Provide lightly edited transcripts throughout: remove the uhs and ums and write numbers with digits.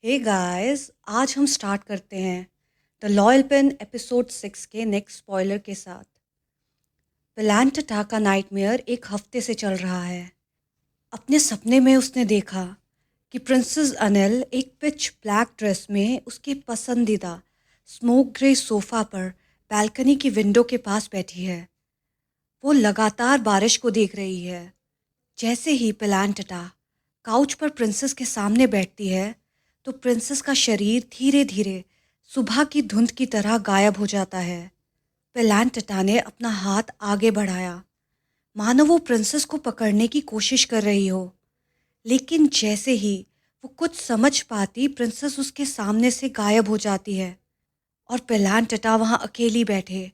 Hey guys, आज हम start करते हैं द लॉयल पेन एपिसोड 6 के नेक्स्ट स्पॉइलर के साथ। पेलांटटा का नाइटमेयर एक हफ्ते से चल रहा है। अपने सपने में उसने देखा कि प्रिंसेस अनेल एक पिच ब्लैक ड्रेस में उसके पसंदीदा स्मोक ग्रे सोफा पर बालकनी की विंडो के पास बैठी है। वो लगातार बारिश को देख रही है। जैसे ही पेलांटटा काउच पर प्रिंसेस के सामने बैठती है तो प्रिंसेस का शरीर धीरे धीरे सुबह की धुंध की तरह गायब हो जाता है। पेलांटटा ने अपना हाथ आगे बढ़ाया, मानो वो प्रिंसेस को पकड़ने की कोशिश कर रही हो। लेकिन जैसे ही वो कुछ समझ पाती, प्रिंसेस उसके सामने से गायब हो जाती है और पेलांटटा वहां अकेली बैठे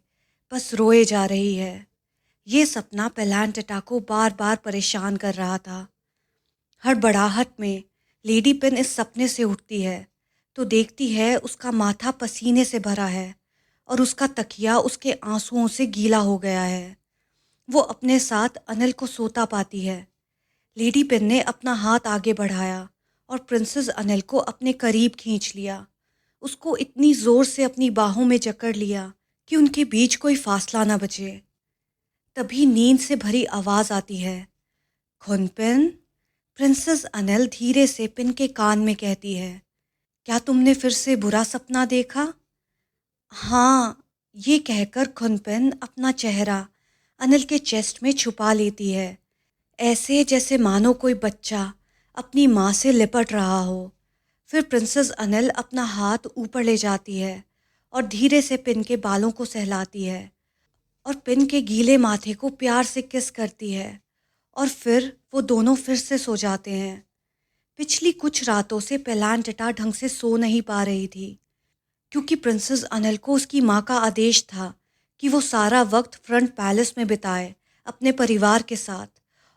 बस रोए जा रही है। ये सपना पेलांटटा को बार बार परेशान कर रहा था। हड़बड़ाहट में लेडी पेन इस सपने से उठती है तो देखती है उसका माथा पसीने से भरा है और उसका तकिया उसके आंसुओं से गीला हो गया है। वो अपने साथ अनिल को सोता पाती है। लेडी पेन ने अपना हाथ आगे बढ़ाया और प्रिंसेस अनिल को अपने करीब खींच लिया। उसको इतनी जोर से अपनी बाहों में जकड़ लिया कि उनके बीच कोई फासला ना बचे। तभी नींद से भरी आवाज आती है, खुनपेन। प्रिंसेस अनल धीरे से पिन के कान में कहती है, क्या तुमने फिर से बुरा सपना देखा? हाँ, ये कहकर खुनपेन अपना चेहरा अनिल के चेस्ट में छुपा लेती है, ऐसे जैसे मानो कोई बच्चा अपनी माँ से लिपट रहा हो। फिर प्रिंसेस अनिल अपना हाथ ऊपर ले जाती है और धीरे से पिन के बालों को सहलाती है और पिन के गीले माथे को प्यार से किस करती है और फिर वो दोनों फिर से सो जाते हैं। पिछली कुछ रातों से पेलांटटा ढंग से सो नहीं पा रही थी क्योंकि प्रिंसेस अनल को उसकी माँ का आदेश था कि वो सारा वक्त फ्रंट पैलेस में बिताए अपने परिवार के साथ,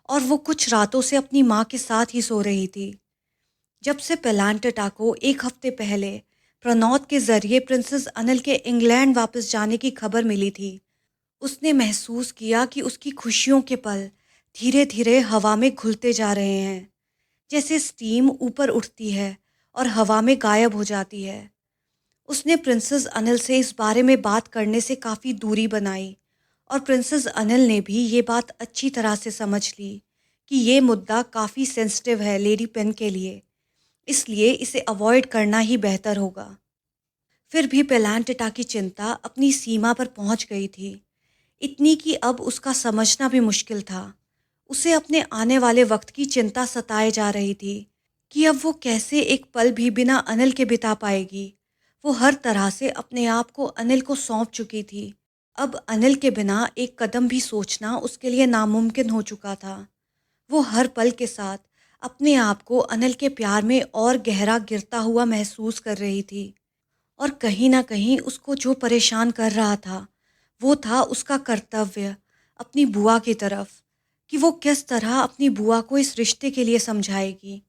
और वो कुछ रातों से अपनी माँ के साथ ही सो रही थी। जब से पेलांटटा को एक हफ्ते पहले प्रणौत के जरिए प्रिंसेस अनल के इंग्लैंड वापस जाने की खबर मिली थी, उसने महसूस किया कि उसकी खुशियों के पल धीरे धीरे हवा में घुलते जा रहे हैं, जैसे स्टीम ऊपर उठती है और हवा में गायब हो जाती है। उसने प्रिंसेस अनिल से इस बारे में बात करने से काफ़ी दूरी बनाई और प्रिंसेस अनिल ने भी ये बात अच्छी तरह से समझ ली कि ये मुद्दा काफ़ी सेंसिटिव है लेडी पेन के लिए, इसलिए इसे अवॉइड करना ही बेहतर होगा। फिर भी पेलांटिटा की चिंता अपनी सीमा पर पहुंच गई थी, इतनी कि अब उसका समझना भी मुश्किल था। उसे अपने आने वाले वक्त की चिंता सताए जा रही थी कि अब वो कैसे एक पल भी बिना अनिल के बिता पाएगी। वो हर तरह से अपने आप को अनिल को सौंप चुकी थी। अब अनिल के बिना एक कदम भी सोचना उसके लिए नामुमकिन हो चुका था। वो हर पल के साथ अपने आप को अनिल के प्यार में और गहरा गिरता हुआ महसूस कर रही थी। और कहीं ना कहीं उसको जो परेशान कर रहा था वो था उसका कर्तव्य अपनी बुआ की तरफ, कि वो किस तरह अपनी बुआ को इस रिश्ते के लिए समझाएगी।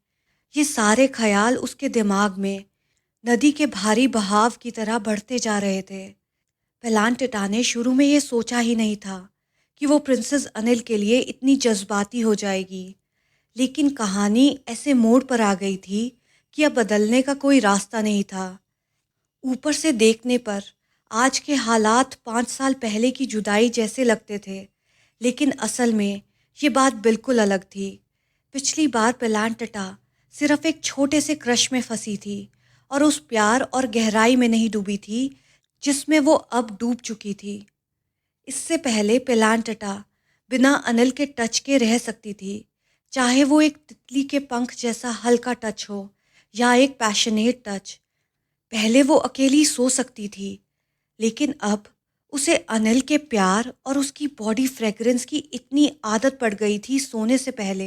ये सारे ख्याल उसके दिमाग में नदी के भारी बहाव की तरह बढ़ते जा रहे थे। पेलांटिटा ने शुरू में ये सोचा ही नहीं था कि वो प्रिंसेस अनिल के लिए इतनी जज्बाती हो जाएगी, लेकिन कहानी ऐसे मोड़ पर आ गई थी कि अब बदलने का कोई रास्ता नहीं था। ऊपर से देखने पर आज के हालात 5 साल पहले की जुदाई जैसे लगते थे, लेकिन असल में ये बात बिल्कुल अलग थी। पिछली बार पेलांटटा सिर्फ एक छोटे से क्रश में फंसी थी और उस प्यार और गहराई में नहीं डूबी थी जिसमें वो अब डूब चुकी थी। इससे पहले पेलांटटा बिना अनिल के टच के रह सकती थी, चाहे वो एक तितली के पंख जैसा हल्का टच हो या एक पैशनेट टच। पहले वो अकेली सो सकती थी, लेकिन अब उसे अनिल के प्यार और उसकी बॉडी फ्रेग्रेंस की इतनी आदत पड़ गई थी सोने से पहले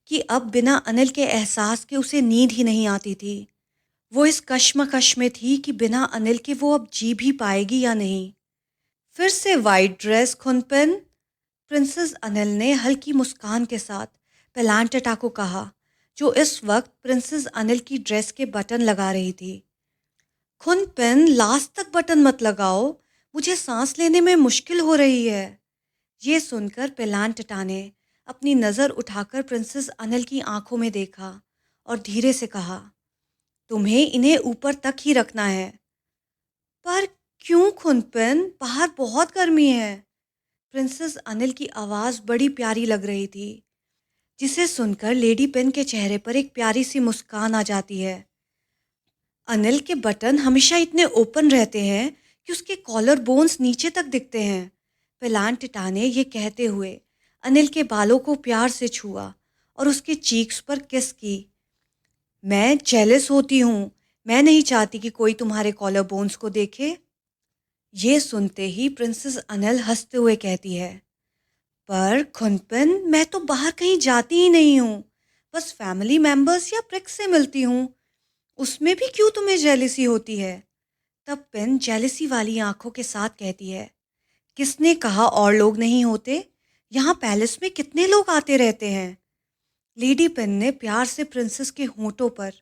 कि अब बिना अनिल के एहसास के उसे नींद ही नहीं आती थी। वो इस कश्मकश में थी कि बिना अनिल के वो अब जी भी पाएगी या नहीं। फिर से वाइट ड्रेस खुनपेन, प्रिंसेस अनिल ने हल्की मुस्कान के साथ पेलांटेटा को कहा, जो इस वक्त प्रिंसेस अनिल की ड्रेस के बटन लगा रही थी। खुनपेन, लास्ट तक बटन मत लगाओ, मुझे सांस लेने में मुश्किल हो रही है। ये सुनकर पेलांटटा ने अपनी नज़र उठाकर प्रिंसेस अनिल की आंखों में देखा और धीरे से कहा, तुम्हें इन्हें ऊपर तक ही रखना है। पर क्यों खुनपन? बाहर बहुत गर्मी है। प्रिंसेस अनिल की आवाज़ बड़ी प्यारी लग रही थी, जिसे सुनकर लेडी पेन के चेहरे पर एक प्यारी सी मुस्कान आ जाती है। अनिल के बटन हमेशा इतने ओपन रहते हैं कि उसके कॉलर बोन्स नीचे तक दिखते हैं। पेलांटिटा ने ये कहते हुए अनिल के बालों को प्यार से छुआ और उसके चीक्स पर किस की। मैं जेलस होती हूँ। मैं नहीं चाहती कि कोई तुम्हारे कॉलर बोन्स को देखे। ये सुनते ही प्रिंसेस अनल हंसते हुए कहती है, पर खुनपन, मैं तो बाहर कहीं जाती ही नहीं हूँ। बस फैमिली मेंबर्स या प्रिक्स से मिलती हूँ। उसमें भी क्यों तुम्हें जेलिसी होती है? तब पेन जेलिसी वाली आंखों के साथ कहती है, किसने कहा और लोग नहीं होते? यहाँ पैलेस में कितने लोग आते रहते हैं। लेडी पेन ने प्यार से प्रिंसेस के होंठों पर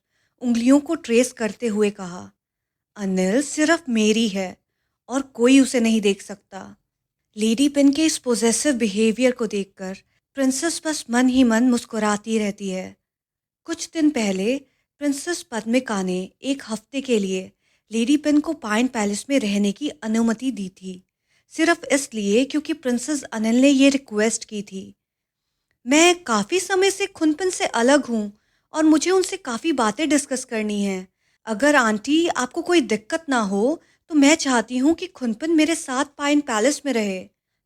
उंगलियों को ट्रेस करते हुए कहा, अनिल सिर्फ मेरी है और कोई उसे नहीं देख सकता। लेडी पेन के इस पोजेसिव बिहेवियर को देखकर प्रिंसेस बस मन ही मन मुस्कुराती रहती है। कुछ दिन पहले प्रिंसेस पद्मिका ने एक हफ्ते के लिए लेडी पेन को पाइन पैलेस में रहने की अनुमति दी थी, सिर्फ इसलिए क्योंकि प्रिंसेस अनिल ने ये रिक्वेस्ट की थी। मैं काफ़ी समय से खुनपन से अलग हूँ और मुझे उनसे काफ़ी बातें डिस्कस करनी हैं। अगर आंटी आपको कोई दिक्कत ना हो तो मैं चाहती हूँ कि खुनपन मेरे साथ पाइन पैलेस में रहे।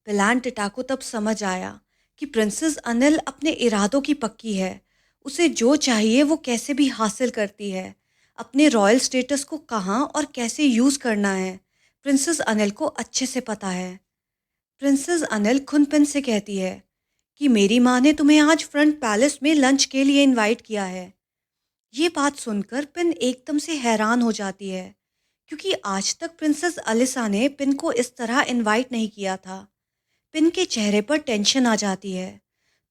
पेलांटिटा को तब समझ आया कि प्रिंसेस अनिल अपने इरादों की पक्की है। उसे जो चाहिए वो कैसे भी हासिल करती है। अपने रॉयल स्टेटस को कहाँ और कैसे यूज़ करना है, प्रिंसेस अनिल को अच्छे से पता है। प्रिंसेस अनिल खुनपन से कहती है कि मेरी माँ ने तुम्हें आज फ्रंट पैलेस में लंच के लिए इनवाइट किया है। ये बात सुनकर पिन एकदम से हैरान हो जाती है, क्योंकि आज तक प्रिंसेस अलिसा ने पिन को इस तरह इनवाइट नहीं किया था। पिन के चेहरे पर टेंशन आ जाती है,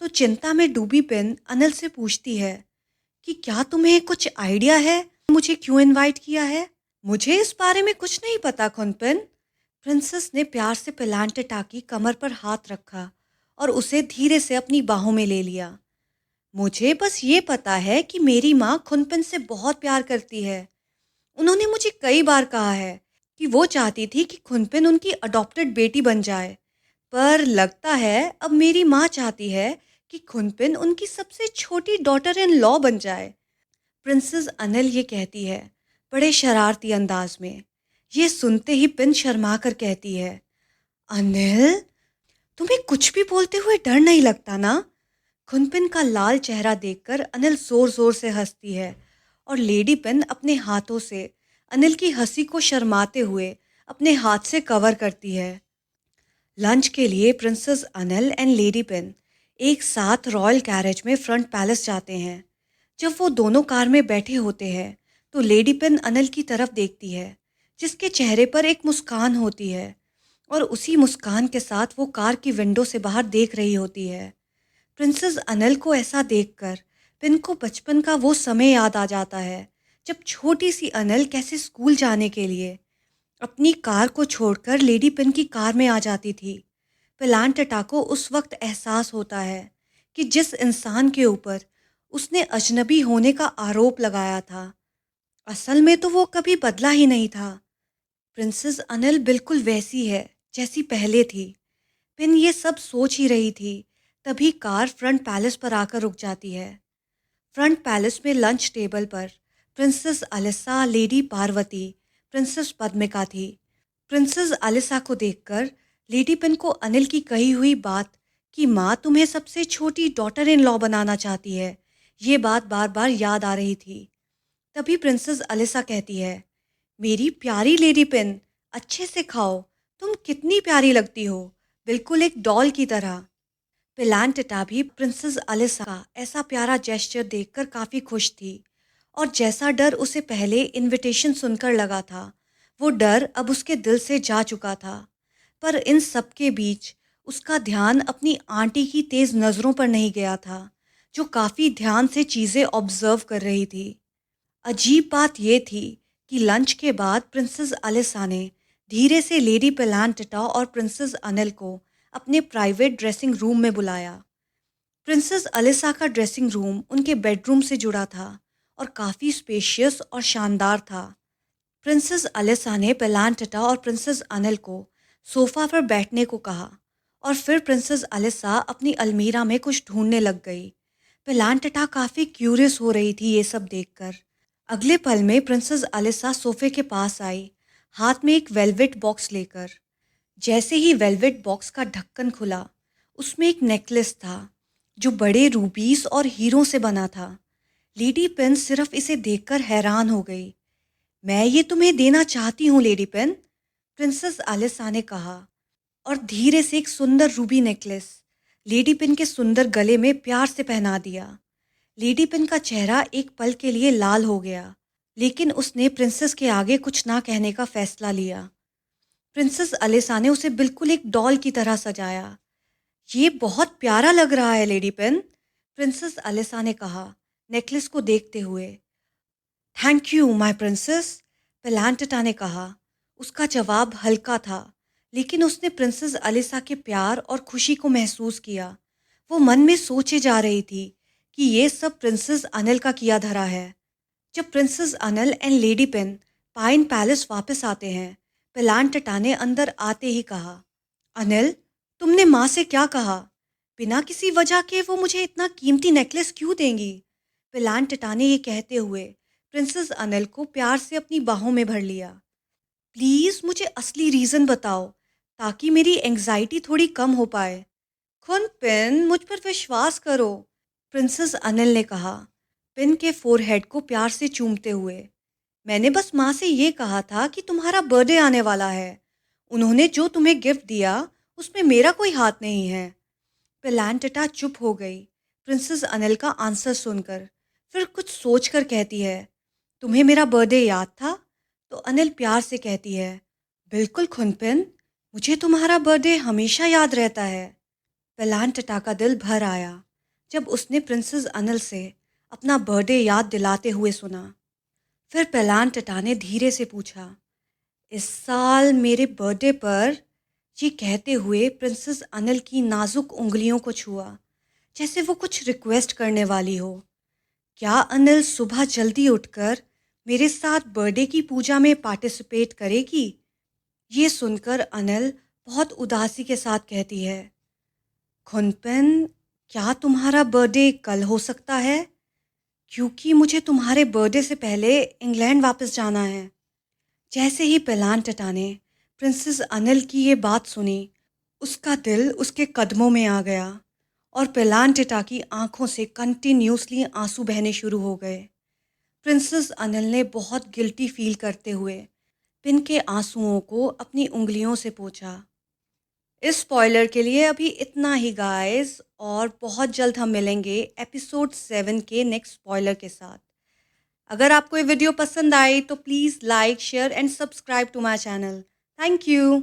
तो चिंता में डूबी पिन अनिल से पूछती है कि क्या तुम्हें कुछ आइडिया है मुझे क्यों इनवाइट किया है? मुझे इस बारे में कुछ नहीं पता खुनपिन। प्रिंसेस ने प्यार से पेलांटिटा की कमर पर हाथ रखा और उसे धीरे से अपनी बाहों में ले लिया। मुझे बस ये पता है कि मेरी माँ खुनपिन से बहुत प्यार करती है। उन्होंने मुझे कई बार कहा है कि वो चाहती थी कि खुनपिन उनकी अडॉप्टेड बेटी बन जाए, पर लगता है अब मेरी माँ चाहती है कि खुनपिन उनकी सबसे छोटी डॉटर इन लॉ बन जाए। प्रिंसेस अनिल ये कहती है, बड़े शरारती अंदाज में। ये सुनते ही पिन शर्मा कर कहती है, अनिल, तुम्हें कुछ भी बोलते हुए डर नहीं लगता ना? खुनपिन का लाल चेहरा देखकर अनिल जोर जोर से हंसती है और लेडी पिन अपने हाथों से अनिल की हंसी को शर्माते हुए अपने हाथ से कवर करती है। लंच के लिए princess Anil and lady pin एक साथ रॉयल कैरेज में फ्रंट पैलेस जाते हैं। जब वो दोनों कार में बैठे होते हैं तो लेडी पिन अनिल की तरफ देखती है, जिसके चेहरे पर एक मुस्कान होती है, और उसी मुस्कान के साथ वो कार की विंडो से बाहर देख रही होती है। प्रिंसेस अनिल को ऐसा देखकर पिन को बचपन का वो समय याद आ जाता है, जब छोटी सी अनिल कैसे स्कूल जाने के लिए अपनी कार को छोड़कर लेडी पिन की कार में आ जाती थी। पेलांटिटा को उस वक्त एहसास होता है कि जिस इंसान के ऊपर उसने अजनबी होने का आरोप लगाया था, असल में तो वो कभी बदला ही नहीं था। प्रिंसेस अनिल बिल्कुल वैसी है जैसी पहले थी। पिन ये सब सोच ही रही थी, तभी कार फ्रंट पैलेस पर आकर रुक जाती है। फ्रंट पैलेस में लंच टेबल पर princess Alisa, lady Parvati, princess Padmika थी। प्रिंसेस अलिसा को देखकर लेडी पिन को अनिल की कही हुई बात कि माँ तुम्हें सबसे छोटी डॉटर इन लॉ बनाना चाहती है, ये बात बार बार याद आ रही थी। तभी प्रिंसेस अलिसा कहती है, मेरी प्यारी लेडी पिन, अच्छे से खाओ। तुम कितनी प्यारी लगती हो, बिल्कुल एक डॉल की तरह। पेलांटिटा भी प्रिंसेस अलिसा का ऐसा प्यारा जेस्चर देखकर काफ़ी खुश थी, और जैसा डर उसे पहले इनविटेशन सुनकर लगा था, वो डर अब उसके दिल से जा चुका था। पर इन सब के बीच उसका ध्यान अपनी आंटी की तेज़ नज़रों पर नहीं गया था, जो काफ़ी ध्यान से चीज़ें ऑब्जर्व कर रही थी। अजीब बात यह थी कि लंच के बाद प्रिंसेस अलिसा ने धीरे से लेडी पेलांटिटा और प्रिंसेस अनिल को अपने प्राइवेट ड्रेसिंग रूम में बुलाया। प्रिंसेस अलिसा का ड्रेसिंग रूम उनके बेडरूम से जुड़ा था और काफ़ी स्पेशियस और शानदार था। प्रिंसेस अलिसा ने पेलांटटा और प्रिंसेस अनिल को सोफ़ा पर बैठने को कहा और फिर प्रिंसेस अलिसा अपनी अलमीरा में कुछ ढूंढने लग गई। पेलांटटा काफ़ी क्यूरियस हो रही थी ये सब देखकर। अगले पल में प्रिंसेस अलिसा सोफे के पास आई, हाथ में एक वेलवेट बॉक्स लेकर। जैसे ही वेलवेट बॉक्स का ढक्कन खुला, उसमें एक नेकलेस था जो बड़े रूबीज और हीरों से बना था। लेडी पिन सिर्फ इसे देखकर हैरान हो गई। मैं ये तुम्हें देना चाहती हूँ लेडी पिन, प्रिंसेस आलिसा ने कहा और धीरे से एक सुंदर रूबी नेकलेस लेडी पिन के सुंदर गले में प्यार से पहना दिया। लेडी पिन का चेहरा एक पल के लिए लाल हो गया, लेकिन उसने प्रिंसेस के आगे कुछ ना कहने का फैसला लिया। प्रिंसेस अलिसा ने उसे बिल्कुल एक डॉल की तरह सजाया। ये बहुत प्यारा लग रहा है लेडी पिन, प्रिंसेस अलिसा ने कहा नेकलेस को देखते हुए। थैंक यू माय प्रिंसेस, पेलांटटा ने कहा। उसका जवाब हल्का था, लेकिन उसने प्रिंसेस अलिसा के प्यार और खुशी को महसूस किया। वो मन में सोचे जा रही थी कि ये सब प्रिंसेस अनिल का किया धरा है। जब princess Anil and lady pin pine palace वापस आते हैं, पेलांटटा ने अंदर आते ही कहा, अनिल, तुमने माँ से क्या कहा? बिना किसी वजह के वो मुझे इतना कीमती नेकलेस क्यों देंगी? पेलांटटा ने ये कहते हुए प्रिंसेस अनिल को प्यार से अपनी बाहों में भर लिया। प्लीज़ मुझे असली रीज़न बताओ, ताकि मेरी एंग्जाइटी थोड़ी कम हो पाए। खुन पिन, मुझ पर विश्वास करो, प्रिंसेस अनिल ने कहा, पिन के फोरहेड को प्यार से चूमते हुए। मैंने बस माँ से ये कहा था कि तुम्हारा बर्थडे आने वाला है। उन्होंने जो तुम्हें गिफ्ट दिया, उसमें मेरा कोई हाथ नहीं है। पेलांटटा चुप हो गई प्रिंसेस अनिल का आंसर सुनकर। फिर कुछ सोच कर कहती है, तुम्हें मेरा बर्थडे याद था? तो अनिल प्यार से कहती है, बिल्कुल खुनपिन, मुझे तुम्हारा बर्थडे हमेशा याद रहता है। पेलांटटा का दिल भर आया जब उसने प्रिंसेस अनिल से अपना बर्थडे याद दिलाते हुए सुना। फिर पेलांटटा ने धीरे से पूछा, इस साल मेरे बर्थडे पर? ये कहते हुए प्रिंसेस अनिल की नाजुक उंगलियों को छुआ, जैसे वो कुछ रिक्वेस्ट करने वाली हो। क्या अनिल सुबह जल्दी उठकर मेरे साथ बर्थडे की पूजा में पार्टिसिपेट करेगी? ये सुनकर अनिल बहुत उदासी के साथ कहती है, खुनपेन, क्या तुम्हारा बर्थडे कल हो सकता है? क्योंकि मुझे तुम्हारे बर्थडे से पहले इंग्लैंड वापस जाना है। जैसे ही पेलांटटा ने प्रिंसेस अनिल की ये बात सुनी, उसका दिल उसके कदमों में आ गया और पेलांटटा की आंखों से कंटिन्यूसली आंसू बहने शुरू हो गए। प्रिंसेस अनिल ने बहुत गिल्टी फील करते हुए पिन के आंसुओं को अपनी उंगलियों से पोंछा। इस स्पॉइलर के लिए अभी इतना ही गाइस, और बहुत जल्द हम मिलेंगे एपिसोड 7 के नेक्स्ट स्पॉइलर के साथ। अगर आपको ये वीडियो पसंद आई तो please like, share and subscribe to my channel. Thank you.